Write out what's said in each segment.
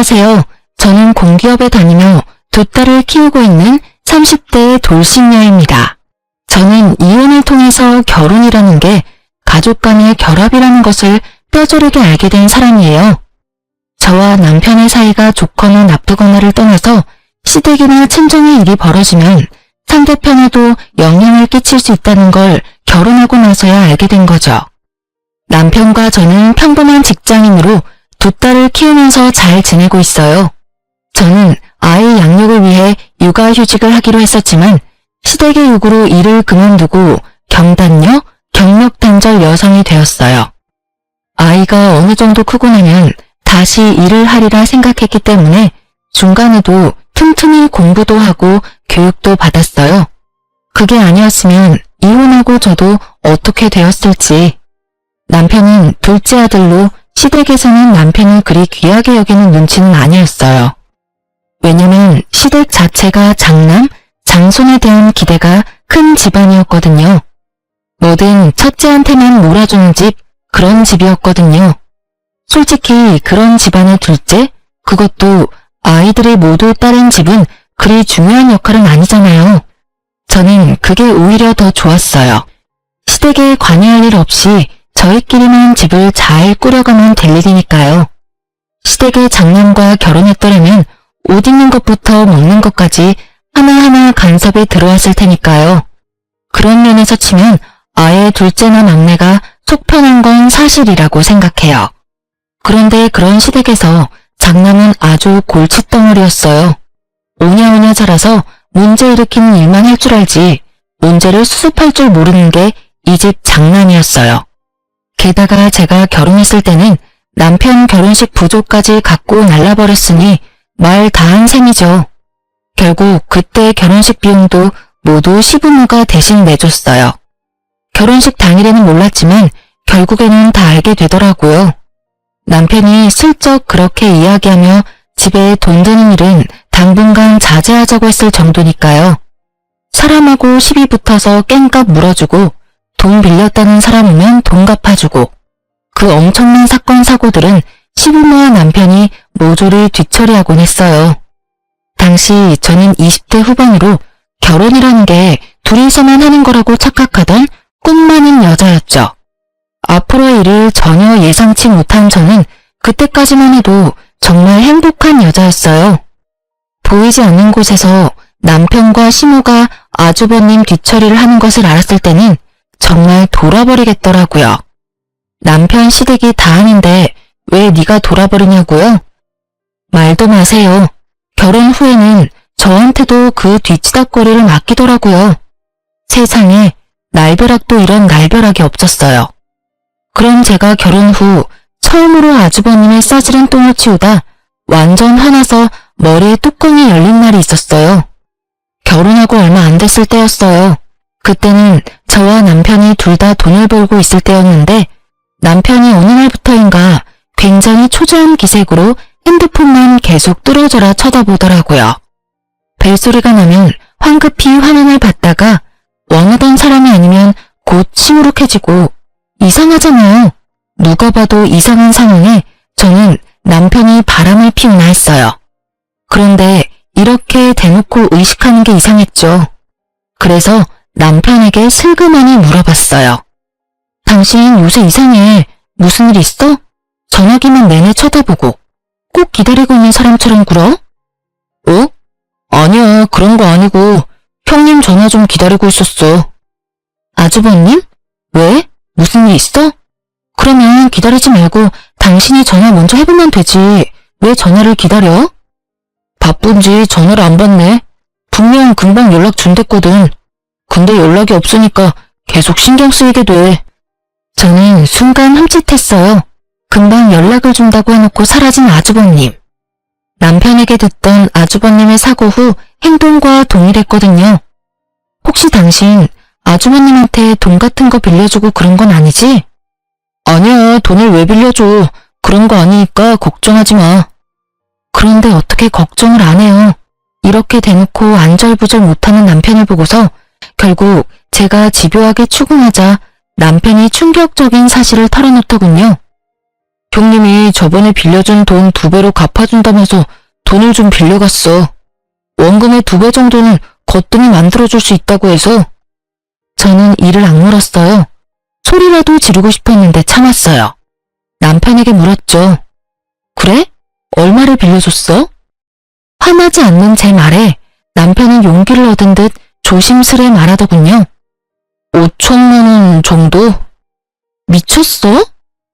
안녕하세요. 저는 공기업에 다니며 두 딸을 키우고 있는 30대의 돌싱녀입니다. 저는 이혼을 통해서 결혼이라는 게 가족 간의 결합이라는 것을 뼈저리게 알게 된 사람이에요. 저와 남편의 사이가 좋거나 나쁘거나를 떠나서 시댁이나 친정의 일이 벌어지면 상대편에도 영향을 끼칠 수 있다는 걸 결혼하고 나서야 알게 된 거죠. 남편과 저는 평범한 직장인으로 두 딸을 키우면서 잘 지내고 있어요. 저는 아이 양육을 위해 육아휴직을 하기로 했었지만 시댁의 요구로 일을 그만두고 경단녀, 경력단절 여성이 되었어요. 아이가 어느 정도 크고 나면 다시 일을 하리라 생각했기 때문에 중간에도 틈틈이 공부도 하고 교육도 받았어요. 그게 아니었으면 이혼하고 저도 어떻게 되었을지. 남편은 둘째 아들로 시댁에서는 남편을 그리 귀하게 여기는 눈치는 아니었어요. 왜냐면 시댁 자체가 장남, 장손에 대한 기대가 큰 집안이었거든요. 뭐든 첫째한테만 몰아주는 집, 그런 집이었거든요. 솔직히 그런 집안의 둘째, 그것도 아이들이 모두 딸인 집은 그리 중요한 역할은 아니잖아요. 저는 그게 오히려 더 좋았어요. 시댁에 관여할 일 없이 저희끼리만 집을 잘 꾸려가면 될 일이니까요. 시댁의 장남과 결혼했더라면 옷 입는 것부터 먹는 것까지 하나하나 간섭이 들어왔을 테니까요. 그런 면에서 치면 아예 둘째나 막내가 속 편한 건 사실이라고 생각해요. 그런데 그런 시댁에서 장남은 아주 골칫덩어리였어요. 오냐오냐 자라서 문제 일으키는 일만 할 줄 알지 문제를 수습할 줄 모르는 게 이 집 장남이었어요. 게다가 제가 결혼했을 때는 남편 결혼식 부조까지 갖고 날라버렸으니 말 다한 셈이죠. 결국 그때 결혼식 비용도 모두 시부모가 대신 내줬어요. 결혼식 당일에는 몰랐지만 결국에는 다 알게 되더라고요. 남편이 슬쩍 그렇게 이야기하며 집에 돈 드는 일은 당분간 자제하자고 했을 정도니까요. 사람하고 시비 붙어서 깽값 물어주고 돈 빌렸다는 사람 오면 돈 갚아주고 그 엄청난 사건 사고들은 시부모와 남편이 모조리 뒤처리하곤 했어요. 당시 저는 20대 후반으로 결혼이라는 게 둘이서만 하는 거라고 착각하던 꿈 많은 여자였죠. 앞으로의 일을 전혀 예상치 못한 저는 그때까지만 해도 정말 행복한 여자였어요. 보이지 않는 곳에서 남편과 시모가 아주버님 뒤처리를 하는 것을 알았을 때는 정말 돌아버리겠더라고요. 남편 시댁이 다 하는데 왜 네가 돌아버리냐고요? 말도 마세요. 결혼 후에는 저한테도 그 뒤치다꺼리를 맡기더라고요. 세상에 날벼락도 이런 날벼락이 없었어요. 그럼 제가 결혼 후 처음으로 아주버님의 싸지른 똥을 치우다 완전 화나서 머리에 뚜껑이 열린 날이 있었어요. 결혼하고 얼마 안 됐을 때였어요. 그때는 저와 남편이 둘 다 돈을 벌고 있을 때였는데 남편이 어느 날부터인가 굉장히 초조한 기색으로 핸드폰만 계속 뚫어져라 쳐다보더라고요. 벨소리가 나면 황급히 화면을 받다가 원하던 사람이 아니면 곧 시무룩해지고 이상하잖아요. 누가 봐도 이상한 상황에 저는 남편이 바람을 피우나 했어요. 그런데 이렇게 대놓고 의식하는 게 이상했죠. 그래서 남편에게 슬그머니 물어봤어요. 당신 요새 이상해. 무슨 일 있어? 전화기만 내내 쳐다보고 꼭 기다리고 있는 사람처럼 굴어? 어? 아니야, 그런 거 아니고 형님 전화 좀 기다리고 있었어. 아주버님? 왜? 무슨 일 있어? 그러면 기다리지 말고 당신이 전화 먼저 해보면 되지. 왜 전화를 기다려? 바쁜지 전화를 안 받네. 분명 금방 연락 준댔거든. 근데 연락이 없으니까 계속 신경 쓰이게 돼. 저는 순간 흠칫했어요. 금방 연락을 준다고 해놓고 사라진 아주버님. 남편에게 듣던 아주버님의 사고 후 행동과 동일했거든요. 혹시 당신 아주버님한테 돈 같은 거 빌려주고 그런 건 아니지? 아니야, 돈을 왜 빌려줘. 그런 거 아니니까 걱정하지 마. 그런데 어떻게 걱정을 안 해요. 이렇게 대놓고 안절부절 못하는 남편을 보고서 결국 제가 집요하게 추궁하자 남편이 충격적인 사실을 털어놓더군요. 형님이 저번에 빌려준 돈 2배로 갚아준다면서 돈을 좀 빌려갔어. 원금의 2배 정도는 거뜬히 만들어줄 수 있다고 해서. 저는 이를 악물었어요. 소리라도 지르고 싶었는데 참았어요. 남편에게 물었죠. 그래? 얼마를 빌려줬어? 화나지 않는 제 말에 남편은 용기를 얻은 듯 조심스레 말하더군요. 5천만 원 정도? 미쳤어?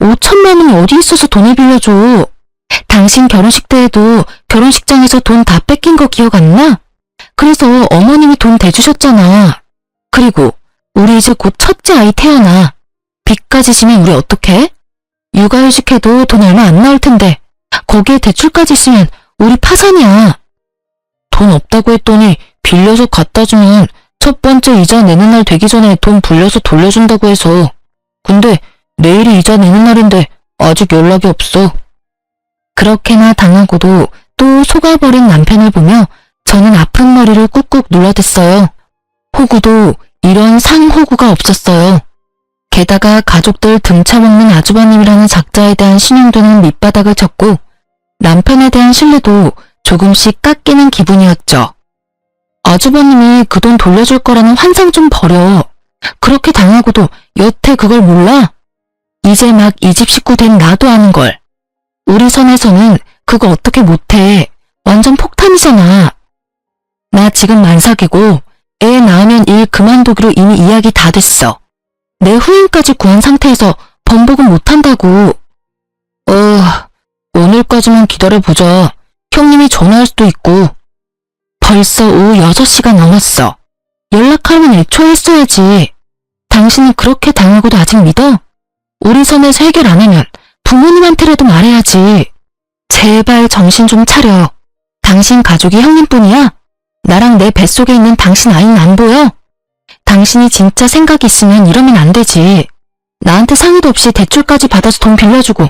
5천만 원이 어디 있어서 돈을 빌려줘? 당신 결혼식 때에도 결혼식장에서 돈 다 뺏긴 거 기억 안 나? 그래서 어머님이 돈 대주셨잖아. 그리고 우리 이제 곧 첫째 아이 태어나. 빚까지 지면 우리 어떡해? 육아휴직 해도 돈 얼마 안 나올 텐데 거기에 대출까지 있으면 우리 파산이야. 돈 없다고 했더니 빌려서 갖다 주면 첫 번째 이자 내는 날 되기 전에 돈 불려서 돌려준다고 해서. 근데 내일이 이자 내는 날인데 아직 연락이 없어. 그렇게나 당하고도 또 속아버린 남편을 보며 저는 아픈 머리를 꾹꾹 눌러댔어요. 호구도 이런 상호구가 없었어요. 게다가 가족들 등쳐먹는 아주버님이라는 작자에 대한 신용도는 밑바닥을 쳤고 남편에 대한 신뢰도 조금씩 깎이는 기분이었죠. 아주버님이 그 돈 돌려줄 거라는 환상 좀 버려. 그렇게 당하고도 여태 그걸 몰라? 이제 막 이 집 식구 된 나도 아는 걸. 우리 선에서는 그거 어떻게 못해. 완전 폭탄이잖아. 나 지금 만삭이고 애 낳으면 일 그만두기로 이미 이야기 다 됐어. 내 후임까지 구한 상태에서 번복은 못한다고. 오늘까지만 기다려보자. 형님이 전화할 수도 있고. 벌써 오후 6시가 넘었어. 연락하면 애초에 했어야지. 당신은 그렇게 당하고도 아직 믿어? 우리 선에서 해결 안 하면 부모님한테라도 말해야지. 제발 정신 좀 차려. 당신 가족이 형님뿐이야? 나랑 내 뱃속에 있는 당신 아이는 안 보여? 당신이 진짜 생각이 있으면 이러면 안 되지. 나한테 상의도 없이 대출까지 받아서 돈 빌려주고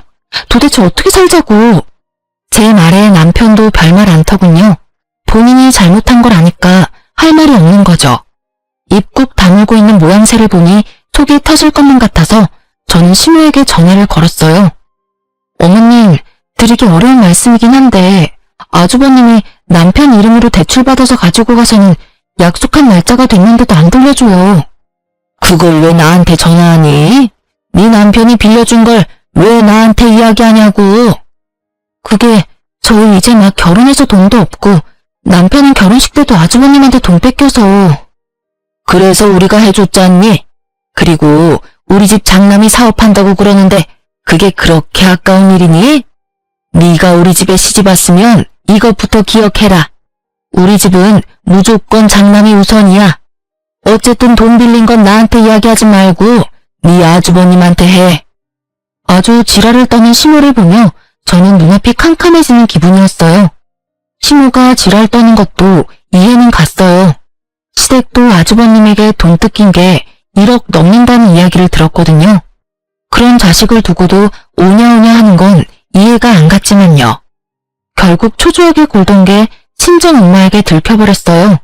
도대체 어떻게 살자고. 제 말에 남편도 별말 안 터군요. 본인이 잘못한 걸 아니까 할 말이 없는 거죠. 입 꾹 다물고 있는 모양새를 보니 속이 터질 것만 같아서 저는 시모에게 전화를 걸었어요. 어머님, 드리기 어려운 말씀이긴 한데 아주버님이 남편 이름으로 대출받아서 가지고 가서는 약속한 날짜가 됐는데도 안 돌려줘요. 그걸 왜 나한테 전화하니? 네 남편이 빌려준 걸 왜 나한테 이야기하냐고. 그게 저희 이제 막 결혼해서 돈도 없고 남편은 결혼식 때도 아주버님한테 돈 뺏겨서. 그래서 우리가 해줬잖니? 그리고 우리 집 장남이 사업한다고 그러는데 그게 그렇게 아까운 일이니? 네가 우리 집에 시집 왔으면 이것부터 기억해라. 우리 집은 무조건 장남이 우선이야. 어쨌든 돈 빌린 건 나한테 이야기하지 말고 네 아주버님한테 해. 아주 지랄을 떠는 시모를 보며 저는 눈앞이 캄캄해지는 기분이었어요. 시모가 지랄 떠는 것도 이해는 갔어요. 시댁도 아주버님에게 돈 뜯긴 게 1억 넘는다는 이야기를 들었거든요. 그런 자식을 두고도 오냐오냐 하는 건 이해가 안 갔지만요. 결국 초조하게 굴던 게 친정 엄마에게 들켜버렸어요.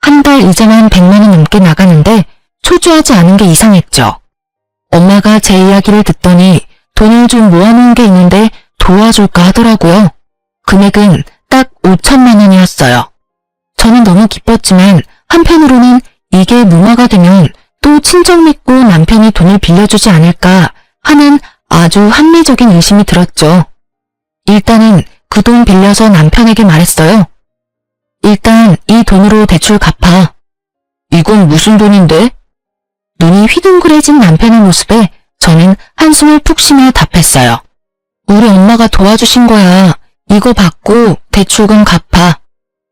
한 달 이자만 100만 원 넘게 나가는데 초조하지 않은 게 이상했죠. 엄마가 제 이야기를 듣더니 돈을 좀 모아놓은 게 있는데 도와줄까 하더라고요. 금액은 딱 5천만 원이었어요. 저는 너무 기뻤지만 한편으로는 이게 무마가 되면 또 친정 믿고 남편이 돈을 빌려주지 않을까 하는 아주 합리적인 의심이 들었죠. 일단은 그 돈 빌려서 남편에게 말했어요. 일단 이 돈으로 대출 갚아. 이건 무슨 돈인데? 눈이 휘둥그레진 남편의 모습에 저는 한숨을 푹 쉬며 답했어요. 우리 엄마가 도와주신 거야. 이거 받고 대출금 갚아.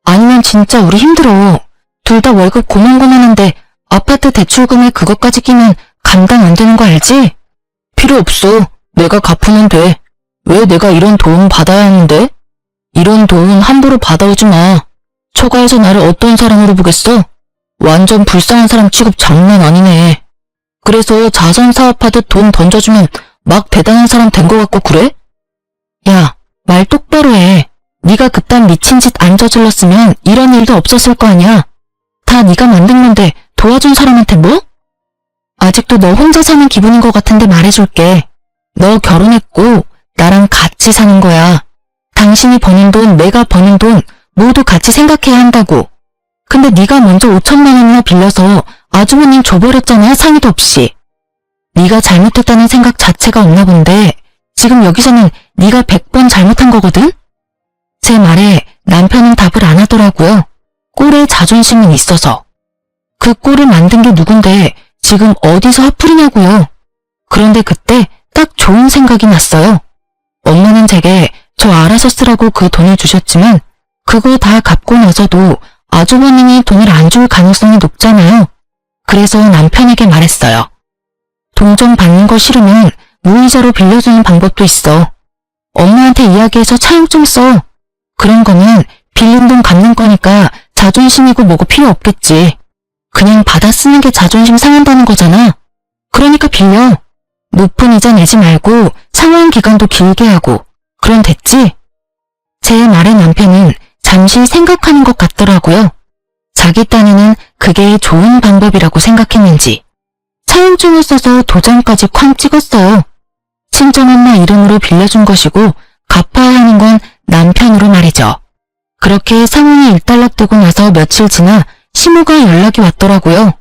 아니면 진짜 우리 힘들어. 둘 다 월급 고만고만한데 아파트 대출금에 그것까지 끼면 감당 안 되는 거 알지? 필요 없어. 내가 갚으면 돼. 왜 내가 이런 도움 받아야 하는데? 이런 도움 함부로 받아오지 마. 처가에서 나를 어떤 사람으로 보겠어? 완전 불쌍한 사람 취급 장난 아니네. 그래서 자선 사업하듯 돈 던져주면 막 대단한 사람 된 거 같고 그래? 야, 말 똑바로 해. 네가 그딴 미친 짓 안 저질렀으면 이런 일도 없었을 거 아니야. 다 네가 만든 건데 도와준 사람한테 뭐? 아직도 너 혼자 사는 기분인 것 같은데 말해줄게. 너 결혼했고 나랑 같이 사는 거야. 당신이 버는 돈, 내가 버는 돈 모두 같이 생각해야 한다고. 근데 네가 먼저 5천만 원이나 빌려서 아주버님 줘버렸잖아, 상의도 없이. 네가 잘못했다는 생각 자체가 없나 본데 지금 여기서는 네가 100번 잘못한 거거든? 제 말에 남편은 답을 안 하더라고요. 꼴에 자존심은 있어서. 그 꼴을 만든 게 누군데 지금 어디서 화풀이냐고요. 그런데 그때 딱 좋은 생각이 났어요. 엄마는 제게 저 알아서 쓰라고 그 돈을 주셨지만 그거 다 갚고 나서도 아주버님이 돈을 안 줄 가능성이 높잖아요. 그래서 남편에게 말했어요. 돈 좀 받는 거 싫으면 무이자로 빌려주는 방법도 있어. 엄마한테 이야기해서 차용 좀 써. 그런 거는 빌린 돈 갚는 거니까 자존심이고 뭐고 필요 없겠지. 그냥 받아 쓰는 게 자존심 상한다는 거잖아. 그러니까 빌려. 높은 이자 내지 말고 상환 기간도 길게 하고. 그럼 됐지? 제 말에 남편은 잠시 생각하는 것 같더라고요. 자기 딴에는 그게 좋은 방법이라고 생각했는지 차용증을 써서 도장까지 쾅 찍었어요. 친정엄마 이름으로 빌려준 것이고 갚아야 하는 건 남편으로 말이죠. 그렇게 상황이 일단락되고 나서 며칠 지나 시모가 연락이 왔더라고요.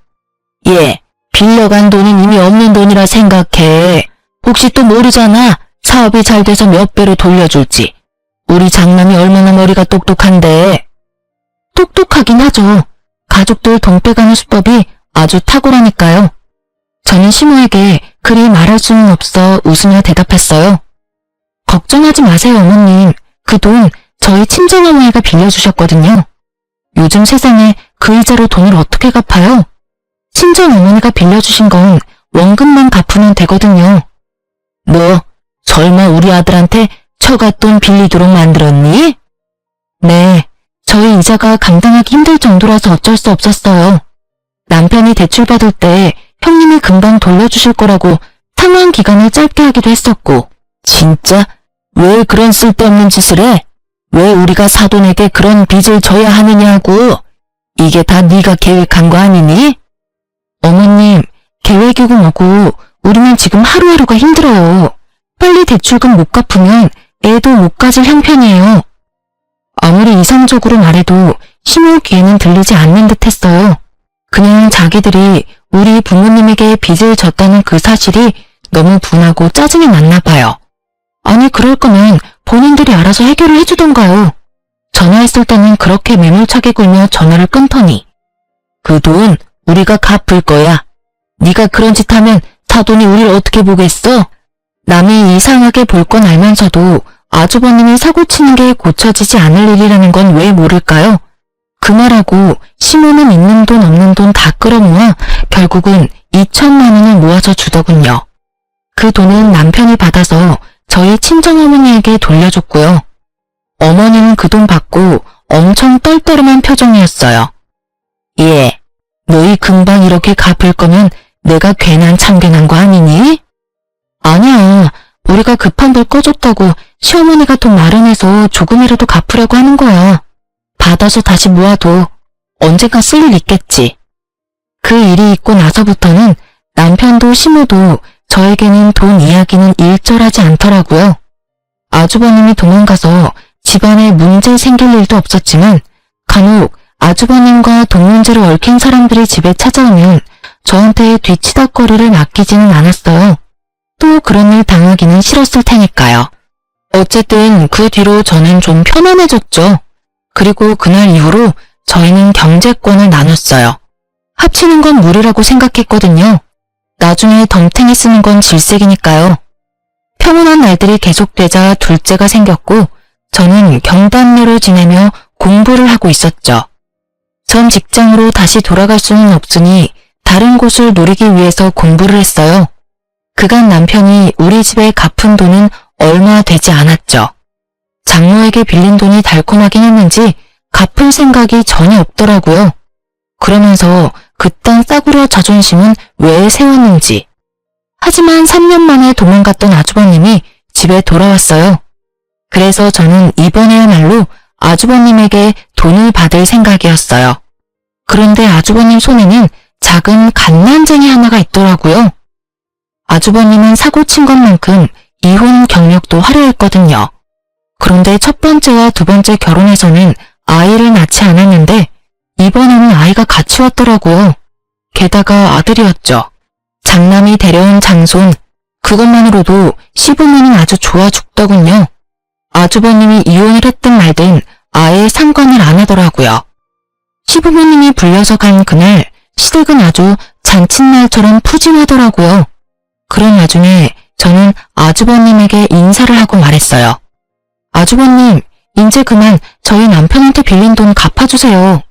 예, 빌려간 돈은 이미 없는 돈이라 생각해. 혹시 또 모르잖아. 사업이 잘 돼서 몇 배로 돌려줄지. 우리 장남이 얼마나 머리가 똑똑한데. 똑똑하긴 하죠. 가족들 돈 빼가는 수법이 아주 탁월하니까요. 저는 시모에게 그리 말할 수는 없어 웃으며 대답했어요. 걱정하지 마세요, 어머님. 그 돈 저희 친정어머니가 빌려주셨거든요. 요즘 세상에 그 이자로 돈을 어떻게 갚아요? 친정어머니가 빌려주신 건 원금만 갚으면 되거든요. 뭐, 설마 우리 아들한테 처갓돈 빌리도록 만들었니? 네, 저희 이자가 감당하기 힘들 정도라서 어쩔 수 없었어요. 남편이 대출 받을 때 형님이 금방 돌려주실 거라고 상환 기간을 짧게 하기도 했었고. 진짜? 왜 그런 쓸데없는 짓을 해? 왜 우리가 사돈에게 그런 빚을 져야 하느냐고. 이게 다 네가 계획한 거 아니니? 어머님, 계획이고 뭐고 우리는 지금 하루하루가 힘들어요. 빨리 대출금 못 갚으면 애도 못 가질 형편이에요. 아무리 이성적으로 말해도 시모 귀에는 들리지 않는 듯 했어요. 그냥 자기들이 우리 부모님에게 빚을 졌다는 그 사실이 너무 분하고 짜증이 났나 봐요. 아니 그럴 거면 본인들이 알아서 해결을 해주던가요. 전화했을 때는 그렇게 매몰차게 굴며 전화를 끊더니 그 돈 우리가 갚을 거야. 네가 그런 짓 하면 사돈이 우리를 어떻게 보겠어? 남이 이상하게 볼 건 알면서도 아주버님이 사고치는 게 고쳐지지 않을 일이라는 건 왜 모를까요? 그 말하고 시모는 있는 돈 없는 돈 다 끌어모아 결국은 2천만 원을 모아서 주더군요. 그 돈은 남편이 받아서 저희 친정어머니에게 돌려줬고요. 어머니는 그 돈 받고 엄청 떨떠름한 표정이었어요. 예, 너희 금방 이렇게 갚을 거면 내가 괜한 참견한 거 아니니? 아니야, 우리가 급한 불 꺼줬다고 시어머니가 돈 마련해서 조금이라도 갚으려고 하는 거야. 받아서 다시 모아도 언젠가 쓸 일 있겠지. 그 일이 있고 나서부터는 남편도 시모도 저에게는 돈 이야기는 일절하지 않더라고요. 아주버님이 도망가서 집안에 문제 생길 일도 없었지만 간혹 아주버님과 돈 문제로 얽힌 사람들이 집에 찾아오면 저한테 뒤치다꺼리를 맡기지는 않았어요. 또 그런 일 당하기는 싫었을 테니까요. 어쨌든 그 뒤로 저는 좀 편안해졌죠. 그리고 그날 이후로 저희는 경제권을 나눴어요. 합치는 건 무리라고 생각했거든요. 나중에 덤탱이 쓰는 건 질색이니까요. 평온한 날들이 계속되자 둘째가 생겼고 저는 경단녀로 지내며 공부를 하고 있었죠. 전 직장으로 다시 돌아갈 수는 없으니 다른 곳을 노리기 위해서 공부를 했어요. 그간 남편이 우리 집에 갚은 돈은 얼마 되지 않았죠. 장모에게 빌린 돈이 달콤하긴 했는지 갚을 생각이 전혀 없더라고요. 그러면서 그딴 싸구려 자존심은 왜 세웠는지. 하지만 3년 만에 도망갔던 아주버님이 집에 돌아왔어요. 그래서 저는 이번에야말로 아주버님에게 돈을 받을 생각이었어요. 그런데 아주버님 손에는 작은 갓난쟁이 하나가 있더라고요. 아주버님은 사고 친 것만큼 이혼 경력도 화려했거든요. 그런데 첫 번째와 두 번째 결혼에서는 아이를 낳지 않았는데 이번에는 아이가 같이 왔더라고요. 게다가 아들이었죠. 장남이 데려온 장손, 그것만으로도 시부모는 아주 좋아 죽더군요. 아주버님이 이혼을 했든 말든 아예 상관을 안 하더라고요. 시부모님이 불려서 간 그날 시댁은 아주 잔칫날처럼 푸짐하더라고요. 그런 와중에 저는 아주버님에게 인사를 하고 말했어요. 아주버님, 이제 그만 저희 남편한테 빌린 돈 갚아주세요.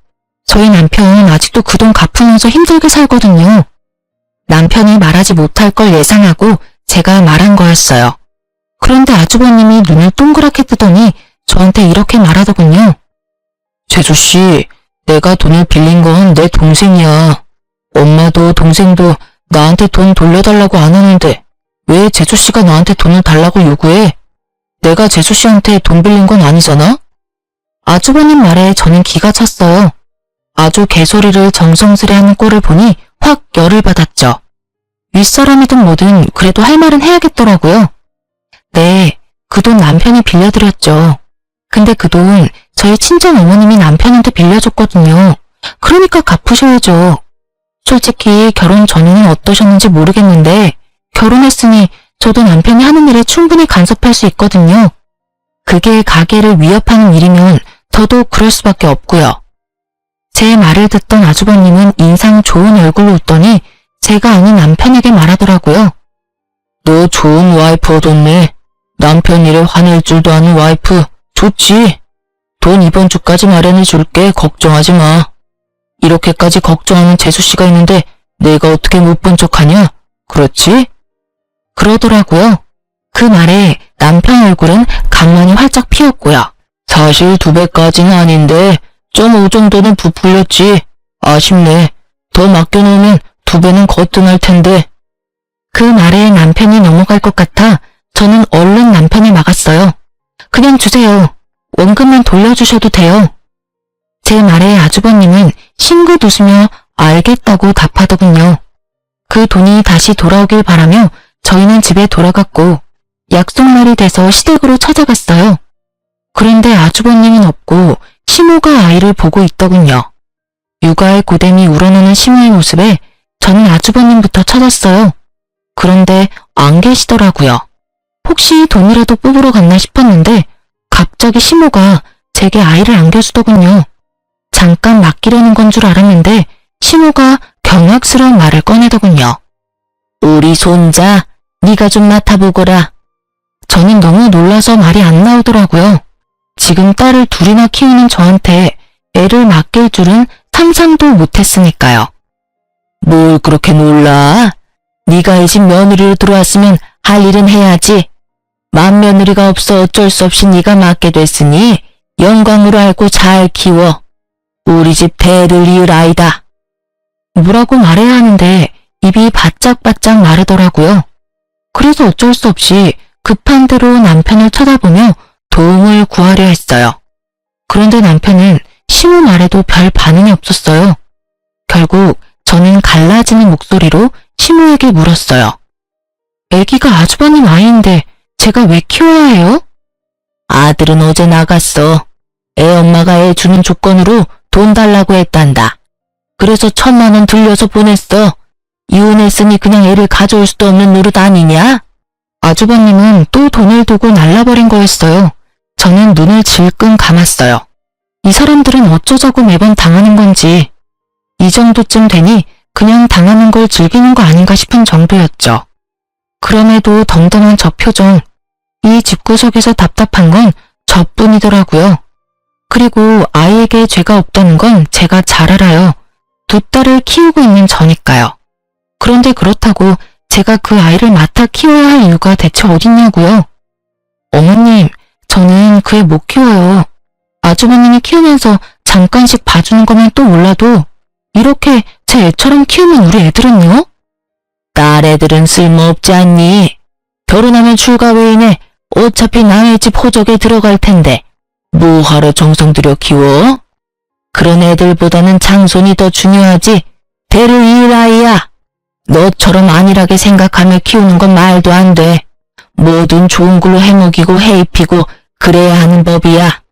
저희 남편 아직도 그 돈 갚으면서 힘들게 살거든요. 남편이 말하지 못할 걸 예상하고 제가 말한 거였어요. 그런데 아주버님이 눈을 동그랗게 뜨더니 저한테 이렇게 말하더군요. 재수씨, 내가 돈을 빌린 건 내 동생이야. 엄마도 동생도 나한테 돈 돌려달라고 안 하는데 왜 재수씨가 나한테 돈을 달라고 요구해? 내가 재수씨한테 돈 빌린 건 아니잖아? 아주버님 말에 저는 기가 찼어요. 아주 개소리를 정성스레 하는 꼴을 보니 확 열을 받았죠. 윗사람이든 뭐든 그래도 할 말은 해야겠더라고요. 네, 그 돈 남편이 빌려드렸죠. 근데 그 돈 저희 친정 어머님이 남편한테 빌려줬거든요. 그러니까 갚으셔야죠. 솔직히 결혼 전에는 어떠셨는지 모르겠는데 결혼했으니 저도 남편이 하는 일에 충분히 간섭할 수 있거든요. 그게 가게를 위협하는 일이면 저도 그럴 수밖에 없고요. 제 말을 듣던 아주버님은 인상 좋은 얼굴로 웃더니 제가 아닌 남편에게 말하더라고요. 너 좋은 와이프 얻었네. 남편 일에 화낼 줄도 아는 와이프 좋지. 돈 이번 주까지 마련해 줄게. 걱정하지 마. 이렇게까지 걱정하는 재수씨가 있는데 내가 어떻게 못 본 척하냐? 그렇지? 그러더라고요. 그 말에 남편 얼굴은 강만이 활짝 피었고요. 사실 2배까지는 아닌데 1.5 정도는 부풀렸지. 아쉽네. 더 맡겨놓으면 2배는 거뜬할 텐데. 그 말에 남편이 넘어갈 것 같아 저는 얼른 남편을 막았어요. 그냥 주세요. 원금만 돌려주셔도 돼요. 제 말에 아주버님은 싱긋 웃으며 알겠다고 답하더군요. 그 돈이 다시 돌아오길 바라며 저희는 집에 돌아갔고 약속날이 돼서 시댁으로 찾아갔어요. 그런데 아주버님은 없고 시모가 아이를 보고 있더군요. 육아의 고됨이 우러나는 시모의 모습에 저는 아주버님부터 찾았어요. 그런데 안 계시더라고요. 혹시 돈이라도 뽑으러 갔나 싶었는데 갑자기 시모가 제게 아이를 안겨주더군요. 잠깐 맡기려는 건 줄 알았는데 시모가 경악스러운 말을 꺼내더군요. 우리 손자, 네가 좀 맡아보거라. 저는 너무 놀라서 말이 안 나오더라고요. 지금 딸을 둘이나 키우는 저한테 애를 맡길 줄은 상상도 못했으니까요. 뭘 그렇게 놀라? 네가 이 집 며느리로 들어왔으면 할 일은 해야지. 맏며느리가 없어 어쩔 수 없이 네가 맡게 됐으니 영광으로 알고 잘 키워. 우리 집 대를 이을 아이다. 뭐라고 말해야 하는데 입이 바짝바짝 마르더라고요. 그래서 어쩔 수 없이 급한 대로 남편을 쳐다보며 도움을 구하려 했어요. 그런데 남편은 시모 말에도 별 반응이 없었어요. 결국 저는 갈라지는 목소리로 시모에게 물었어요. 애기가 아주버님 아이인데 제가 왜 키워야 해요? 아들은 어제 나갔어. 애 엄마가 애 주는 조건으로 돈 달라고 했단다. 그래서 1,000만 원 들려서 보냈어. 이혼했으니 그냥 애를 가져올 수도 없는 노릇 아니냐? 아주버님은 또 돈을 두고 날라버린 거였어요. 저는 눈을 질끈 감았어요. 이 사람들은 어쩌자고 매번 당하는 건지. 이 정도쯤 되니 그냥 당하는 걸 즐기는 거 아닌가 싶은 정도였죠. 그럼에도 덤덤한 저 표정, 이 집구석에서 답답한 건 저뿐이더라고요. 그리고 아이에게 죄가 없다는 건 제가 잘 알아요. 2딸을 키우고 있는 저니까요. 그런데 그렇다고 제가 그 아이를 맡아 키워야 할 이유가 대체 어딨냐고요. 어머님, 저는 그 애 못 키워요. 아주버님이 키우면서 잠깐씩 봐주는 거면 또 몰라도 이렇게 제 애처럼 키우면 우리 애들은요? 딸 애들은 쓸모없지 않니? 결혼하면 출가 외인에 어차피 남의 집 호적에 들어갈 텐데 뭐하러 정성 들여 키워? 그런 애들보다는 장손이 더 중요하지. 대를 이을 아이야. 너처럼 안일하게 생각하며 키우는 건 말도 안 돼. 뭐든 좋은 걸로 해먹이고 해입히고 그래야 하는 법이야.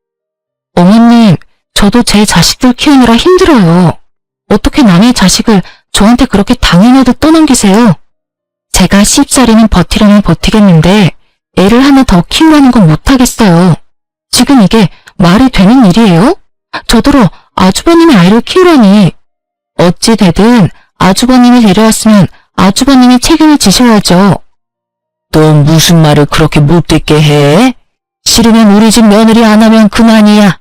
어머님, 저도 제 자식들 키우느라 힘들어요. 어떻게 남의 자식을 저한테 그렇게 당연하듯 떠넘기세요? 제가 10살이면 버티려면 버티겠는데 애를 하나 더 키우라는 건 못하겠어요. 지금 이게 말이 되는 일이에요? 저더러 아주버님의 아이를 키우라니. 어찌 되든 아주버님이 데려왔으면 아주버님이 책임을 지셔야죠. 너 무슨 말을 그렇게 못듣게 해? 싫으면 우리 집 며느리 안 하면 그만이야.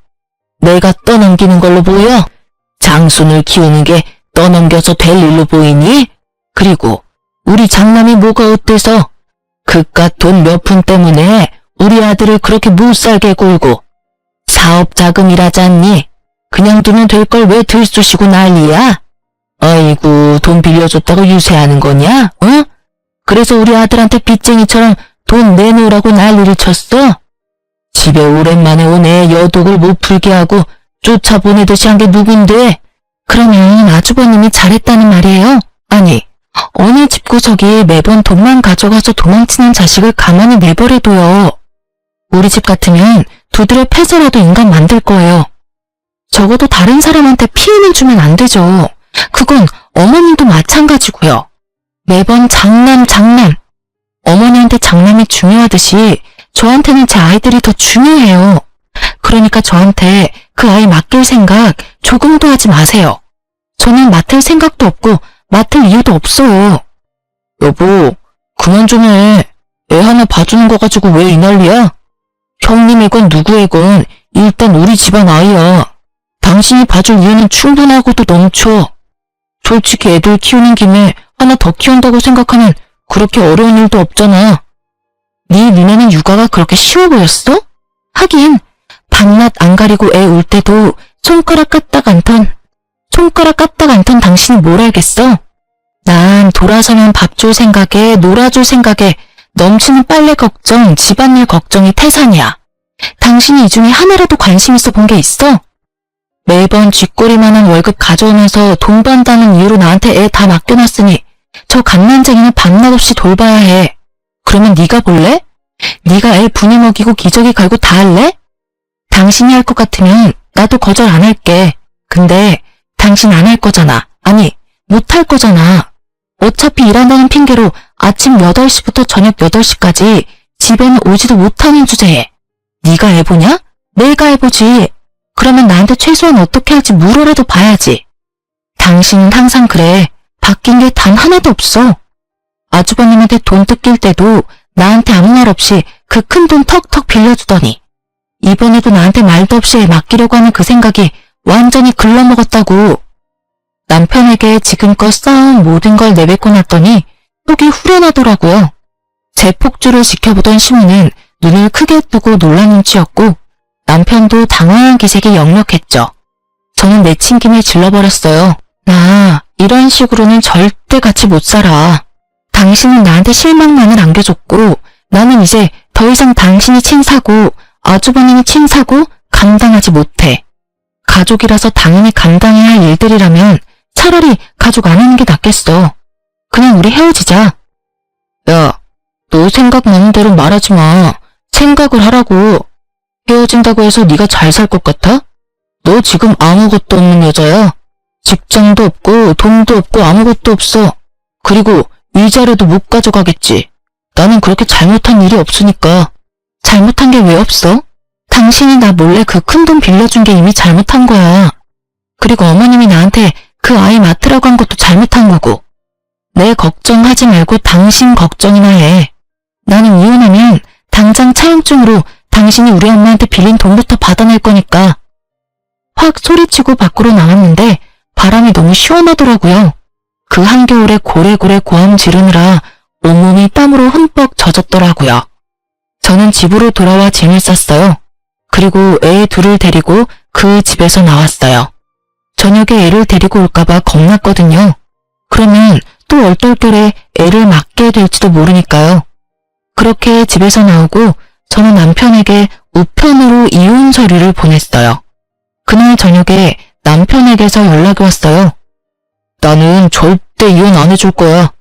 내가 떠넘기는 걸로 보여? 장손을 키우는 게 떠넘겨서 될 일로 보이니? 그리고 우리 장남이 뭐가 어때서? 그깟 돈 몇 푼 때문에 우리 아들을 그렇게 못살게 굴고 사업 자금이라지 않니? 그냥 두면 될 걸 왜 들쑤시고 난리야? 아이고, 돈 빌려줬다고 유세하는 거냐? 어? 그래서 우리 아들한테 빚쟁이처럼 돈 내놓으라고 난리를 쳤어? 집에 오랜만에 온 애 여독을 못 풀게 하고 쫓아보내듯이 한 게 누군데? 그러면 아주버님이 잘했다는 말이에요? 아니, 어느 집구석이 매번 돈만 가져가서 도망치는 자식을 가만히 내버려둬요. 우리 집 같으면 두드려 패서라도 인간 만들 거예요. 적어도 다른 사람한테 피해는 주면 안 되죠. 그건 어머님도 마찬가지고요. 매번 장남. 어머니한테 장남이 중요하듯이 저한테는 제 아이들이 더 중요해요. 그러니까 저한테 그 아이 맡길 생각 조금도 하지 마세요. 저는 맡을 생각도 없고 맡을 이유도 없어요. 여보, 그만 좀 해. 애 하나 봐주는 거 가지고 왜 이 난리야? 형님이건 누구이건 일단 우리 집안 아이야. 당신이 봐줄 이유는 충분하고도 넘쳐. 솔직히 애들 키우는 김에 하나 더 키운다고 생각하면 그렇게 어려운 일도 없잖아. 네 눈에는 육아가 그렇게 쉬워 보였어? 하긴 밤낮 안 가리고 애 울 때도 손가락 까딱 않던 당신이 뭘 알겠어? 난 돌아서면 밥 줄 생각에 놀아줄 생각에 넘치는 빨래 걱정, 집안일 걱정이 태산이야. 당신이 이 중에 하나라도 관심 있어 본 게 있어? 매번 쥐꼬리만한 월급 가져오면서 돈 번다는 이유로 나한테 애 다 맡겨놨으니 저 갓난쟁이는 밤낮 없이 돌봐야 해. 그러면 네가 볼래? 네가 애 분유 먹이고 기저귀 갈고 다 할래? 당신이 할 것 같으면 나도 거절 안 할게. 근데 당신 안 할 거잖아. 아니, 못 할 거잖아. 어차피 일한다는 핑계로 아침 8시부터 저녁 8시까지 집에는 오지도 못하는 주제에 네가 애 보냐? 내가 애 보지. 그러면 나한테 최소한 어떻게 할지 물어라도 봐야지. 당신은 항상 그래. 바뀐 게 단 하나도 없어. 아주버님한테 돈 뜯길 때도 나한테 아무 말 없이 그 큰 돈 턱턱 빌려주더니 이번에도 나한테 말도 없이 애 맡기려고 하는 그 생각이 완전히 글러먹었다고. 남편에게 지금껏 쌓아온 모든 걸 내뱉고 났더니 속이 후련하더라고요. 제 폭주를 지켜보던 시모는 눈을 크게 뜨고 놀란 눈치였고 남편도 당황한 기색이 역력했죠. 저는 내친 김에 질러버렸어요. 나 이런 식으로는 절대 같이 못 살아. 당신은 나한테 실망만을 안겨줬고 나는 이제 더 이상 당신이 친 사고 아주버님이 친 사고 감당하지 못해. 가족이라서 당연히 감당해야 할 일들이라면 차라리 가족 안 하는 게 낫겠어. 그냥 우리 헤어지자. 야, 너 생각나는 대로 말하지 마. 생각을 하라고. 헤어진다고 해서 네가 잘 살 것 같아? 너 지금 아무것도 없는 여자야. 직장도 없고 돈도 없고 아무것도 없어. 그리고 위자료도 못 가져가겠지. 나는 그렇게 잘못한 일이 없으니까. 잘못한 게 왜 없어? 당신이 나 몰래 그 큰 돈 빌려준 게 이미 잘못한 거야. 그리고 어머님이 나한테 그 아이 맡으라고 한 것도 잘못한 거고. 내 걱정하지 말고 당신 걱정이나 해. 나는 이혼하면 당장 차용증으로 당신이 우리 엄마한테 빌린 돈부터 받아낼 거니까. 확 소리치고 밖으로 나왔는데 바람이 너무 시원하더라고요. 그 한겨울에 고래고래 고함 지르느라 온몸이 땀으로 흠뻑 젖었더라고요. 저는 집으로 돌아와 짐을 쌌어요. 그리고 애 둘을 데리고 그 집에서 나왔어요. 저녁에 애를 데리고 올까봐 겁났거든요. 그러면 또 얼떨결에 애를 맡게 될지도 모르니까요. 그렇게 집에서 나오고 저는 남편에게 우편으로 이혼 서류를 보냈어요. 그날 저녁에 남편에게서 연락이 왔어요. 나는 절대 이혼 안 해줄 거야.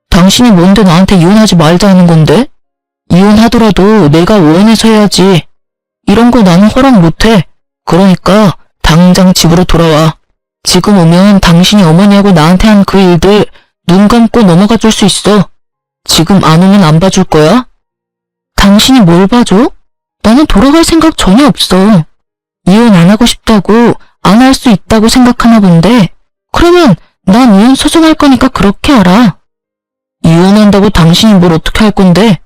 당신이 뭔데 나한테 이혼하지 말자 하는 건데? 이혼하더라도 내가 원해서 해야지. 이런 거 나는 허락 못해. 그러니까 당장 집으로 돌아와. 지금 오면 당신이 어머니하고 나한테 한 그 일들 눈 감고 넘어가 줄 수 있어. 지금 안 오면 안 봐줄 거야? 당신이 뭘 봐줘? 나는 돌아갈 생각 전혀 없어. 이혼 안 하고 싶다고, 안 할 수 있다고 생각하나 본데, 그러면 난 이혼 소송할 거니까 그렇게 알아. 이혼한다고 당신이 뭘 어떻게 할 건데?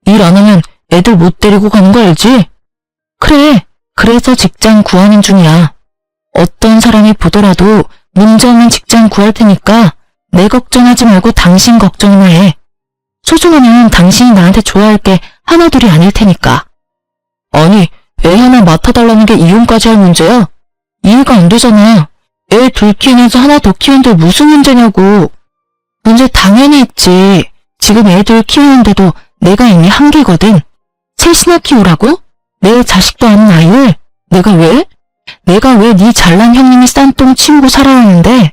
일 안 하면 애들 못 데리고 가는 거 알지? 그래, 그래서 직장 구하는 중이야. 어떤 사람이 보더라도 문제 없는 직장 구할 테니까 내 걱정하지 말고 당신 걱정이나 해. 소송하면 당신이 나한테 좋아할 게 하나둘이 아닐 테니까. 아니, 애 하나 맡아달라는 게 이혼까지 할 문제야? 이해가 안 되잖아. 애 둘 키우면서 하나 더 키우는데 무슨 문제냐고. 문제 당연히 있지. 지금 애들 키우는데도 내가 이미 한계거든. 셋이나 키우라고? 내 자식도 아닌 아이를? 내가 왜 네 잘난 형님이 싼 똥 치우고 살아야 하는데?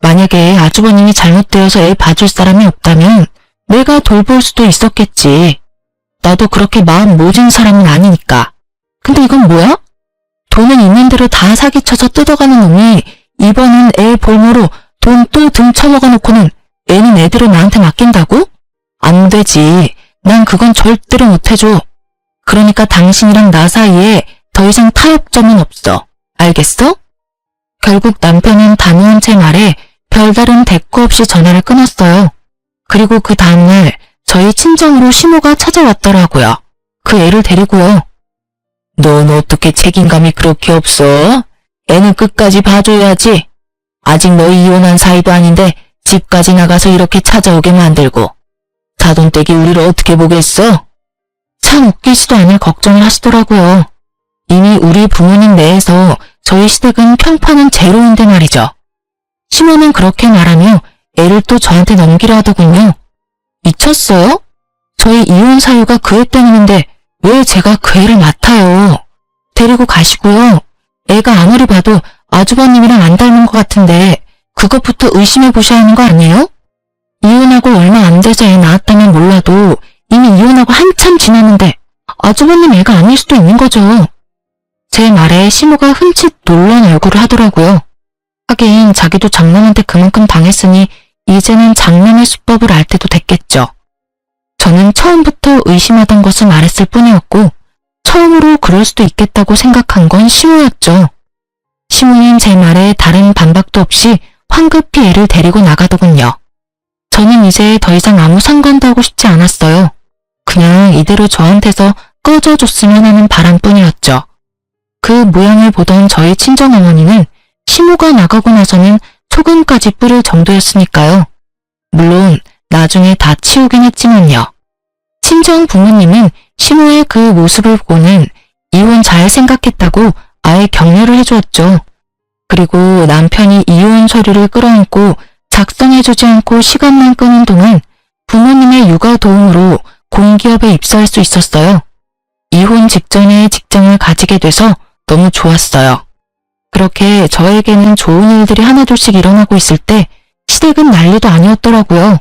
만약에 아주버님이 잘못되어서 애 봐줄 사람이 없다면 내가 돌볼 수도 있었겠지. 나도 그렇게 마음 모진 사람은 아니니까. 근데 이건 뭐야? 돈은 있는 대로 다 사기쳐서 뜯어가는 놈이 이번은 애 볼모로 돈 또 등쳐먹어 놓고는 애는 애대로 나한테 맡긴다고? 안 되지. 난 그건 절대로 못해줘. 그러니까 당신이랑 나 사이에 더 이상 타협점은 없어. 알겠어? 결국 남편은 단호한 제 말에 별다른 대꾸 없이 전화를 끊었어요. 그리고 그 다음날 저희 친정으로 시모가 찾아왔더라고요. 그 애를 데리고요. 넌 어떻게 책임감이 그렇게 없어? 애는 끝까지 봐줘야지. 아직 너희 이혼한 사이도 아닌데 집까지 나가서 이렇게 찾아오게 만들고. 사돈댁이 우리를 어떻게 보겠어? 참 웃기지도 않을 걱정을 하시더라고요. 이미 우리 부모님 내에서 저희 시댁은 평판은 제로인데 말이죠. 시모는 그렇게 말하며 애를 또 저한테 넘기려 하더군요. 미쳤어요? 저희 이혼 사유가 그 애 때문인데 왜 제가 그 애를 맡아요? 데리고 가시고요. 애가 아무리 봐도 아주버님이랑 안 닮은 것 같은데 그것부터 의심해 보셔야 하는 거 아니에요? 이혼하고 얼마 안 돼서 애 낳았다면 몰라도 이미 이혼하고 한참 지났는데 아주버님 애가 아닐 수도 있는 거죠. 제 말에 시모가 흠칫 놀란 얼굴을 하더라고요. 하긴 자기도 장남한테 그만큼 당했으니 이제는 장남의 수법을 알 때도 됐겠죠. 저는 처음부터 의심하던 것을 말했을 뿐이었고 처음으로 그럴 수도 있겠다고 생각한 건 시모였죠. 시모는 제 말에 다른 반박도 없이 황급히 애를 데리고 나가더군요. 저는 이제 더 이상 아무 상관도 하고 싶지 않았어요. 그냥 이대로 저한테서 꺼져줬으면 하는 바람뿐이었죠. 그 모양을 보던 저희 친정어머니는 시모가 나가고 나서는 소금까지 뿌릴 정도였으니까요. 물론 나중에 다 치우긴 했지만요. 친정 부모님은 시모의 그 모습을 보고는 이혼 잘 생각했다고 아예 격려를 해주었죠. 그리고 남편이 이혼 서류를 끌어안고 작성해주지 않고 시간만 끄는 동안 부모님의 육아 도움으로 공기업에 입사할 수 있었어요. 이혼 직전에 직장을 가지게 돼서 너무 좋았어요. 그렇게 저에게는 좋은 일들이 하나둘씩 일어나고 있을 때 시댁은 난리도 아니었더라고요.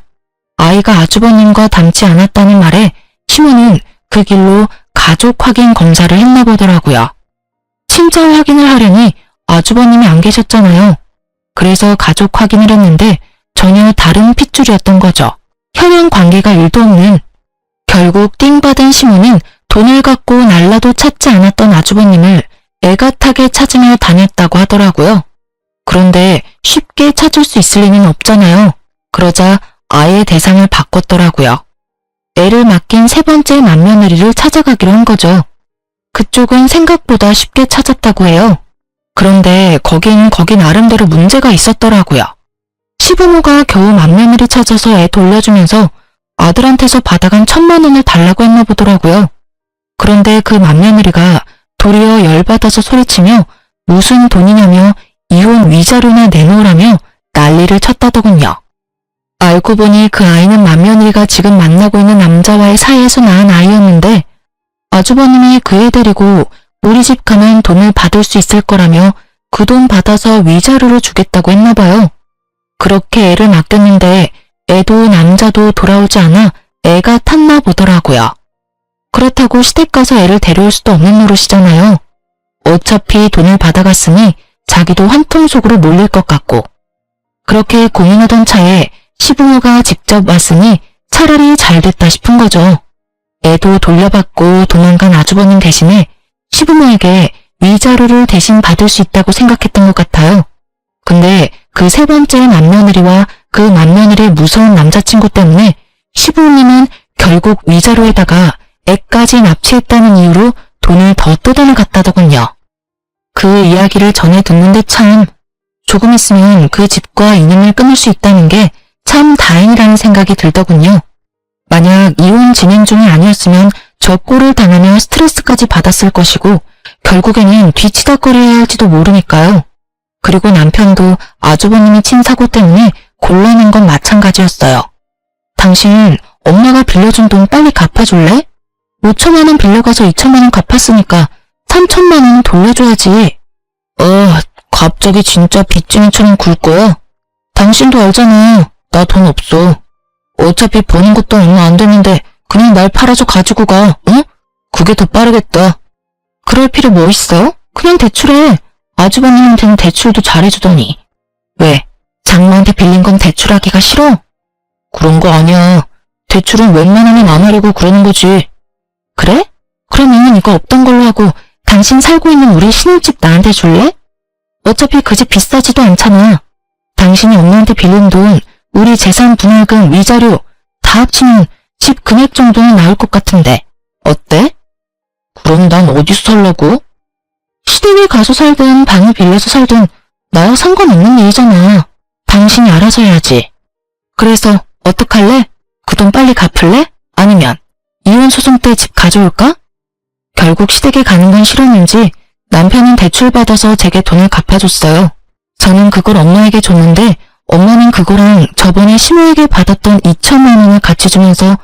아이가 아주버님과 닮지 않았다는 말에 시모는 그 길로 가족 확인 검사를 했나 보더라고요. 친자 확인을 하려니 아주버님이 안 계셨잖아요. 그래서 가족 확인을 했는데 전혀 다른 핏줄이었던 거죠. 혈연 관계가 1도 없는. 결국 띵받은 시모는 돈을 갖고 날라도 찾지 않았던 아주버님을 애가타게 찾으며 다녔다고 하더라고요. 그런데 쉽게 찾을 수 있을 리는 없잖아요. 그러자 아예 대상을 바꿨더라고요. 애를 맡긴 세 번째 맏며느리를 찾아가기로 한 거죠. 그쪽은 생각보다 쉽게 찾았다고 해요. 그런데 거긴 나름대로 문제가 있었더라고요. 시부모가 겨우 맏며느리 찾아서 애 돌려주면서 아들한테서 받아간 1,000만 원을 달라고 했나 보더라고요. 그런데 그 맏며느리가 도리어 열받아서 소리치며 무슨 돈이냐며 이혼 위자료나 내놓으라며 난리를 쳤다더군요. 알고 보니 그 아이는 맏며느리가 지금 만나고 있는 남자와의 사이에서 낳은 아이였는데 아주버님이 그 애 데리고 우리 집 가면 돈을 받을 수 있을 거라며 그 돈 받아서 위자료를 주겠다고 했나 봐요. 그렇게 애를 맡겼는데 애도 남자도 돌아오지 않아 애가 탔나 보더라고요. 그렇다고 시댁 가서 애를 데려올 수도 없는 노릇이잖아요. 어차피 돈을 받아갔으니 자기도 한통 속으로 몰릴 것 같고. 그렇게 고민하던 차에 시부모가 직접 왔으니 차라리 잘 됐다 싶은 거죠. 애도 돌려받고 도망간 아주버님 대신에 시부모에게 위자료를 대신 받을 수 있다고 생각했던 것 같아요. 근데 그 세 번째 맏며느리와 그 맏며느리의 무서운 남자친구 때문에 시부모님은 결국 위자료에다가 애까지 납치했다는 이유로 돈을 더 뜯어내갔다더군요. 그 이야기를 전해 듣는데 참 조금 있으면 그 집과 인연을 끊을 수 있다는 게 참 다행이라는 생각이 들더군요. 만약 이혼 진행 중이 아니었으면 저 꼴을 당하며 스트레스까지 받았을 것이고 결국에는 뒤치다거려야 할지도 모르니까요. 그리고 남편도 아주버님이 친 사고 때문에 곤란한 건 마찬가지였어요. 당신 엄마가 빌려준 돈 빨리 갚아줄래? 5천만 원 빌려가서 2천만 원 갚았으니까 3천만 원은 돌려줘야지. 갑자기 진짜 빚쟁이처럼 굴 거야? 당신도 알잖아. 나 돈 없어. 어차피 버는 것도 얼마 안 되는데 그냥 날 팔아서 가지고 가, 응? 그게 더 빠르겠다. 그럴 필요 뭐 있어? 그냥 대출해. 아주버님한테는 대출도 잘해주더니. 왜? 장모한테 빌린 건 대출하기가 싫어? 그런 거 아니야. 대출은 웬만하면 안 하려고 그러는 거지. 그래? 그러면 이거 없던 걸로 하고 당신 살고 있는 우리 신혼집 나한테 줄래? 어차피 그 집 비싸지도 않잖아. 당신이 엄마한테 빌린 돈, 우리 재산 분할금, 위자료 다 합치면 집 금액 정도는 나올 것 같은데 어때? 그럼 난 어디서 살라고? 시댁에 가서 살든 방을 빌려서 살든 나야 상관없는 일이잖아. 당신이 알아서 해야지. 그래서 어떡할래? 그 돈 빨리 갚을래? 아니면 이혼 소송 때 집 가져올까? 결국 시댁에 가는 건 싫었는지 남편은 대출받아서 제게 돈을 갚아줬어요. 저는 그걸 엄마에게 줬는데 엄마는 그거랑 저번에 시모에게 받았던 2천만 원을 같이 주면서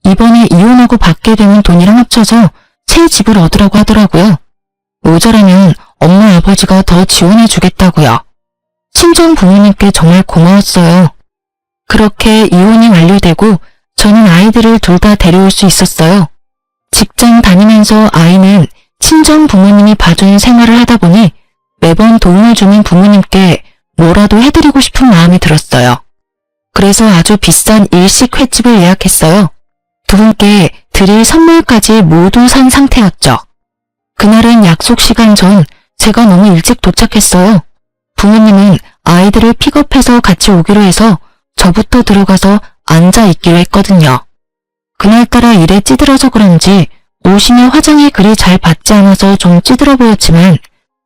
이번에 이혼하고 받게 되는 돈이랑 합쳐서 새 집을 얻으라고 하더라고요. 모자라면 엄마 아버지가 더 지원해 주겠다고요. 친정 부모님께 정말 고마웠어요. 그렇게 이혼이 완료되고 저는 아이들을 둘 다 데려올 수 있었어요. 직장 다니면서 아이는 친정 부모님이 봐주는 생활을 하다 보니 매번 도움을 주는 부모님께 뭐라도 해드리고 싶은 마음이 들었어요. 그래서 아주 비싼 일식 횟집을 예약했어요. 두 분께 드릴 선물까지 모두 산 상태였죠. 그날은 약속 시간 전 제가 너무 일찍 도착했어요. 부모님은 아이들을 픽업해서 같이 오기로 해서 저부터 들어가서 앉아 있기로 했거든요. 그날따라 일에 찌들어서 그런지 옷이나 화장이 그리 잘 받지 않아서 좀 찌들어 보였지만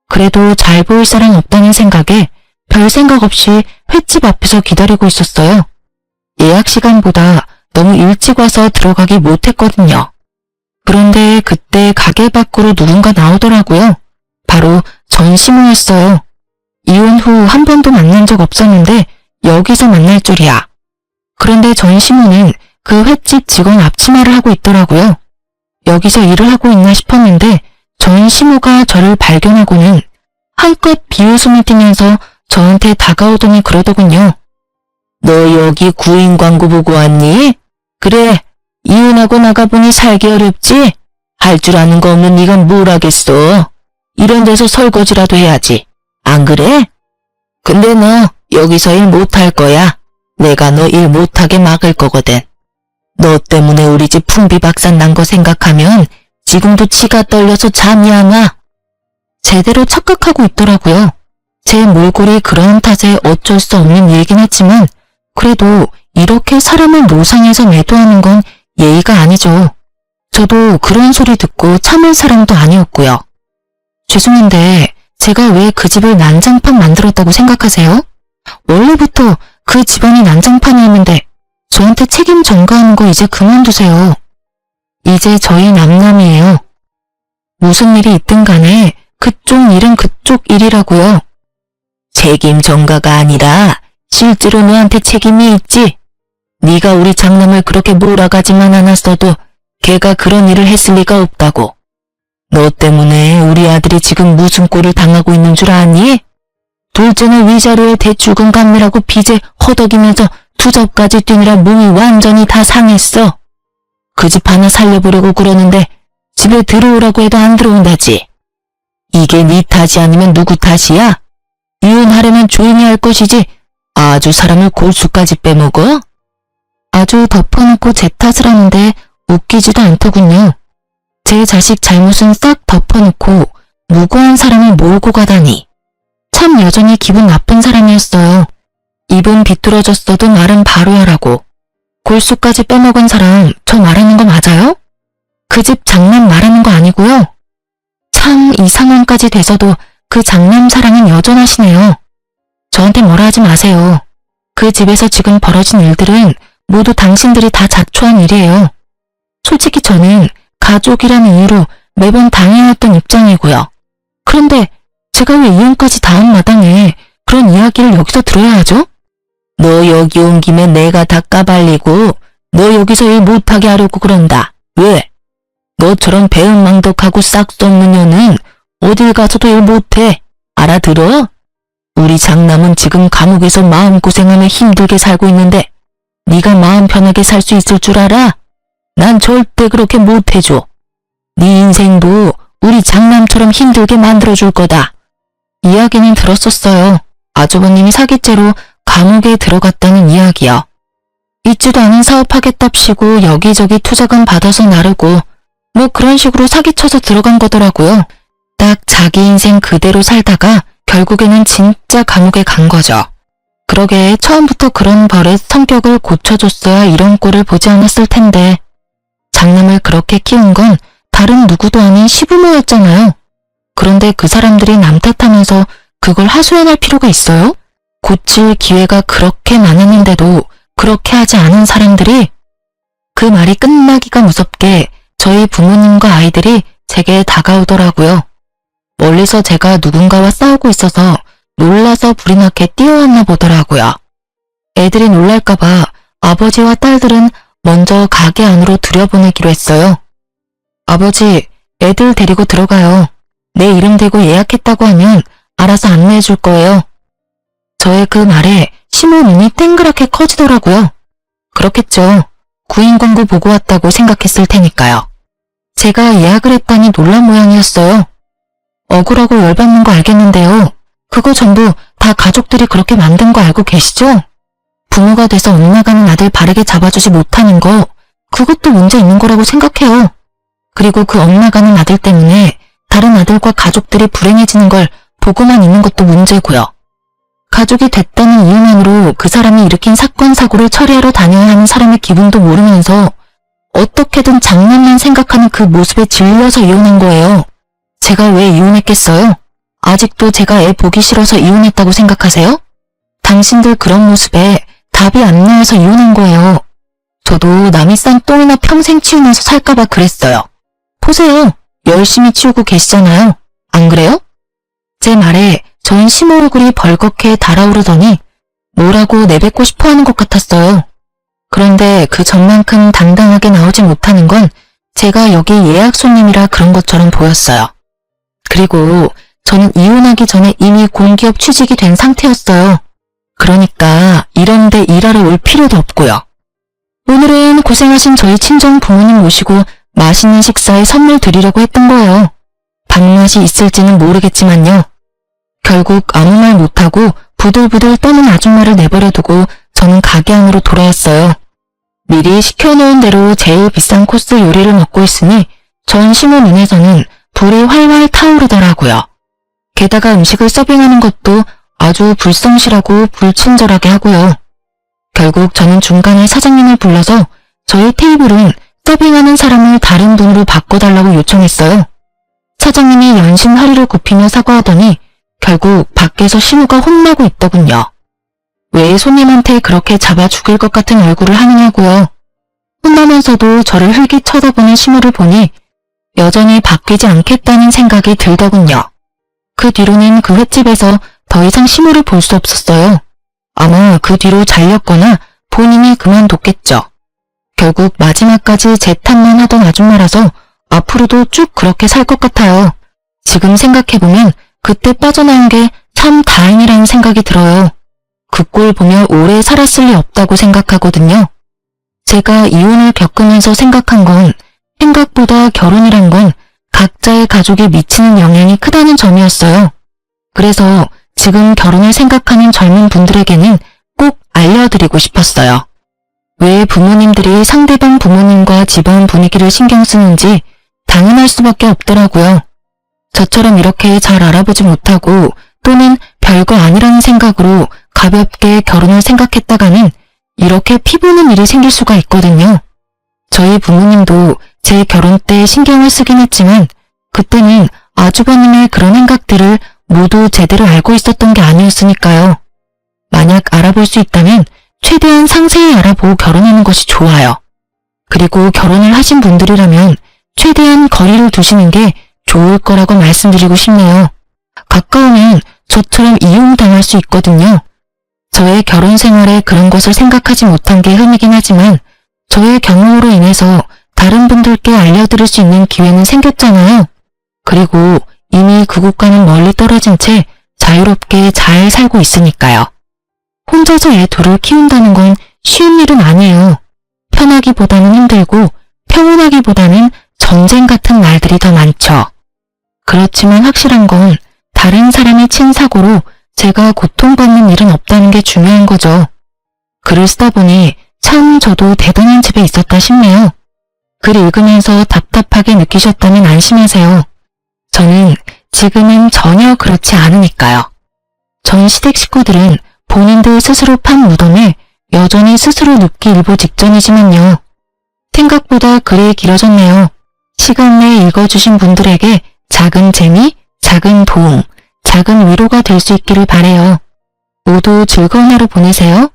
그래도 잘 보일 사람 없다는 생각에 별 생각 없이 횟집 앞에서 기다리고 있었어요. 예약 시간보다 너무 일찍 와서 들어가기 못했거든요. 그런데 그때 가게 밖으로 누군가 나오더라고요. 바로 전시모였어요. 이혼 후 한 번도 만난 적 없었는데 여기서 만날 줄이야. 그런데 전시모는 그 횟집 직원 앞치마를 하고 있더라고요. 여기서 일을 하고 있나 싶었는데 전시모가 저를 발견하고는 한껏 비웃음을 띠면서 저한테 다가오더니 그러더군요. 너 여기 구인 광고 보고 왔니? 그래, 이혼하고 나가보니 살기 어렵지? 할 줄 아는 거 없는 네가 뭘 하겠어? 이런 데서 설거지라도 해야지. 안 그래? 근데 너 여기서 일 못할 거야. 내가 너 일 못하게 막을 거거든. 너 때문에 우리 집 풍비박산 난 거 생각하면 지금도 치가 떨려서 잠이 안 와. 제대로 착각하고 있더라고요. 제 몰골이 그런 탓에 어쩔 수 없는 일이긴 했지만 그래도 이렇게 사람을 노상에서 매도하는 건 예의가 아니죠. 저도 그런 소리 듣고 참을 사람도 아니었고요. 죄송한데 제가 왜 그 집을 난장판 만들었다고 생각하세요? 원래부터 그 집안이 난장판이었는데 저한테 책임 전가하는 거 이제 그만두세요. 이제 저희 남남이에요. 무슨 일이 있든 간에 그쪽 일은 그쪽 일이라고요. 책임 전가가 아니라 실제로 너한테 책임이 있지. 네가 우리 장남을 그렇게 몰아가지만 않았어도 걔가 그런 일을 했을 리가 없다고. 너 때문에 우리 아들이 지금 무슨 꼴을 당하고 있는 줄 아니? 둘째는 위자료에 대출금 갚느라고 빚에 허덕이면서 투잡까지 뛰느라 몸이 완전히 다 상했어. 그 집 하나 살려보려고 그러는데 집에 들어오라고 해도 안 들어온다지. 이게 네 탓이 아니면 누구 탓이야? 이혼하려면 조용히 할 것이지 아주 사람을 골수까지 빼먹어? 아주 덮어놓고 제 탓을 하는데 웃기지도 않더군요. 제 자식 잘못은 싹 덮어놓고 무고한 사람을 몰고 가다니. 참 여전히 기분 나쁜 사람이었어요. 입은 비뚤어졌어도 말은 바로 하라고. 골수까지 빼먹은 사람 저 말하는 거 맞아요? 그 집 장남 말하는 거 아니고요. 참 이 상황까지 돼서도 그 장남 사랑은 여전하시네요. 저한테 뭐라 하지 마세요. 그 집에서 지금 벌어진 일들은 모두 당신들이 다 자초한 일이에요. 솔직히 저는 가족이라는 이유로 매번 당해왔던 입장이고요. 그런데 제가 왜 이혼까지 다음 마당에 그런 이야기를 여기서 들어야 하죠? 너 여기 온 김에 내가 다 까발리고 너 여기서 일 못하게 하려고 그런다. 왜? 너처럼 배은망덕하고 싹수 없는 년은 어딜 가서도 일 못해. 알아들어? 우리 장남은 지금 감옥에서 마음고생하며 힘들게 살고 있는데 네가 마음 편하게 살 수 있을 줄 알아? 난 절대 그렇게 못해줘. 네 인생도 우리 장남처럼 힘들게 만들어줄 거다. 이야기는 들었었어요. 아주버님이 사기죄로 감옥에 들어갔다는 이야기요. 있지도 않은 사업하겠답시고 여기저기 투자금 받아서 나르고 뭐 그런 식으로 사기쳐서 들어간 거더라고요. 딱 자기 인생 그대로 살다가 결국에는 진짜 감옥에 간 거죠. 그러게 처음부터 그런 버릇 성격을 고쳐줬어야 이런 꼴을 보지 않았을 텐데 장남을 그렇게 키운 건 다른 누구도 아닌 시부모였잖아요. 그런데 그 사람들이 남 탓하면서 그걸 하소연할 필요가 있어요? 고칠 기회가 그렇게 많았는데도 그렇게 하지 않은 사람들이 그 말이 끝나기가 무섭게 저희 부모님과 아이들이 제게 다가오더라고요. 멀리서 제가 누군가와 싸우고 있어서 놀라서 불이 나게 뛰어왔나 보더라고요. 애들이 놀랄까봐 아버지와 딸들은 먼저 가게 안으로 들여보내기로 했어요. 아버지, 애들 데리고 들어가요. 내 이름 대고 예약했다고 하면 알아서 안내해 줄 거예요. 저의 그 말에 시모 눈이 땡그랗게 커지더라고요. 그렇겠죠. 구인 광고 보고 왔다고 생각했을 테니까요. 제가 예약을 했다니 놀란 모양이었어요. 억울하고 열받는 거 알겠는데요. 그거 전부 다 가족들이 그렇게 만든 거 알고 계시죠? 부모가 돼서 엇나가는 아들 바르게 잡아주지 못하는 거, 그것도 문제 있는 거라고 생각해요. 그리고 그 엇나가는 아들 때문에 다른 아들과 가족들이 불행해지는 걸 보고만 있는 것도 문제고요. 가족이 됐다는 이유만으로 그 사람이 일으킨 사건 사고를 처리하러 다녀야 하는 사람의 기분도 모르면서 어떻게든 장난만 생각하는 그 모습에 질려서 이혼한 거예요. 제가 왜 이혼했겠어요? 아직도 제가 애 보기 싫어서 이혼했다고 생각하세요? 당신들 그런 모습에 답이 안 나와서 이혼한 거예요. 저도 남이 싼 똥이나 평생 치우면서 살까봐 그랬어요. 보세요. 열심히 치우고 계시잖아요. 안 그래요? 제 말에 전 시모 얼굴이 벌겋게 달아오르더니 뭐라고 내뱉고 싶어 하는 것 같았어요. 그런데 그 전만큼 당당하게 나오지 못하는 건 제가 여기 예약 손님이라 그런 것처럼 보였어요. 그리고 저는 이혼하기 전에 이미 공기업 취직이 된 상태였어요. 그러니까 이런 데 일하러 올 필요도 없고요. 오늘은 고생하신 저희 친정 부모님 모시고 맛있는 식사에 선물 드리려고 했던 거예요. 밥맛이 있을지는 모르겠지만요. 결국 아무 말 못하고 부들부들 떠는 아줌마를 내버려두고 저는 가게 안으로 돌아왔어요. 미리 시켜놓은 대로 제일 비싼 코스 요리를 먹고 있으니 전 시모 눈에서는 불이 활활 타오르더라고요. 게다가 음식을 서빙하는 것도 아주 불성실하고 불친절하게 하고요. 결국 저는 중간에 사장님을 불러서 저희 테이블은 서빙하는 사람을 다른 분으로 바꿔달라고 요청했어요. 사장님이 연신 허리를 굽히며 사과하더니 결국 밖에서 시모가 혼나고 있더군요. 왜 손님한테 그렇게 잡아 죽일 것 같은 얼굴을 하느냐고요. 혼나면서도 저를 흘기 쳐다보는 시모를 보니 여전히 바뀌지 않겠다는 생각이 들더군요. 그 뒤로는 그 횟집에서 더 이상 시모를 볼 수 없었어요. 아마 그 뒤로 잘렸거나 본인이 그만뒀겠죠. 결국 마지막까지 제 탓만 하던 아줌마라서 앞으로도 쭉 그렇게 살 것 같아요. 지금 생각해보면 그때 빠져나온 게 참 다행이라는 생각이 들어요. 그 꼴 보며 오래 살았을 리 없다고 생각하거든요. 제가 이혼을 겪으면서 생각한 건 생각보다 결혼이란 건 각자의 가족에 미치는 영향이 크다는 점이었어요. 그래서 지금 결혼을 생각하는 젊은 분들에게는 꼭 알려드리고 싶었어요. 왜 부모님들이 상대방 부모님과 집안 분위기를 신경 쓰는지 당연할 수밖에 없더라고요. 저처럼 이렇게 잘 알아보지 못하고 또는 별거 아니라는 생각으로 가볍게 결혼을 생각했다가는 이렇게 피보는 일이 생길 수가 있거든요. 저희 부모님도 제 결혼 때 신경을 쓰긴 했지만 그때는 아주버님의 그런 생각들을 모두 제대로 알고 있었던 게 아니었으니까요. 만약 알아볼 수 있다면 최대한 상세히 알아보고 결혼하는 것이 좋아요. 그리고 결혼을 하신 분들이라면 최대한 거리를 두시는 게 좋을 거라고 말씀드리고 싶네요. 가까우면 저처럼 이용당할 수 있거든요. 저의 결혼 생활에 그런 것을 생각하지 못한 게 흠이긴 하지만 저의 경우로 인해서 다른 분들께 알려드릴 수 있는 기회는 생겼잖아요. 그리고 이미 그곳과는 멀리 떨어진 채 자유롭게 잘 살고 있으니까요. 혼자서 애 둘을 키운다는 건 쉬운 일은 아니에요. 편하기보다는 힘들고 평온하기보다는 전쟁 같은 날들이 더 많죠. 그렇지만 확실한 건 다른 사람의 친사고로 제가 고통받는 일은 없다는 게 중요한 거죠. 글을 쓰다 보니 참 저도 대단한 집에 있었다 싶네요. 글 읽으면서 답답하게 느끼셨다면 안심하세요. 저는 지금은 전혀 그렇지 않으니까요. 전 시댁 식구들은 본인들 스스로 판 무덤에 여전히 스스로 눕기 일보 직전이지만요. 생각보다 글이 길어졌네요. 시간 내에 읽어주신 분들에게 작은 재미, 작은 도움, 작은 위로가 될 수 있기를 바래요. 모두 즐거운 하루 보내세요.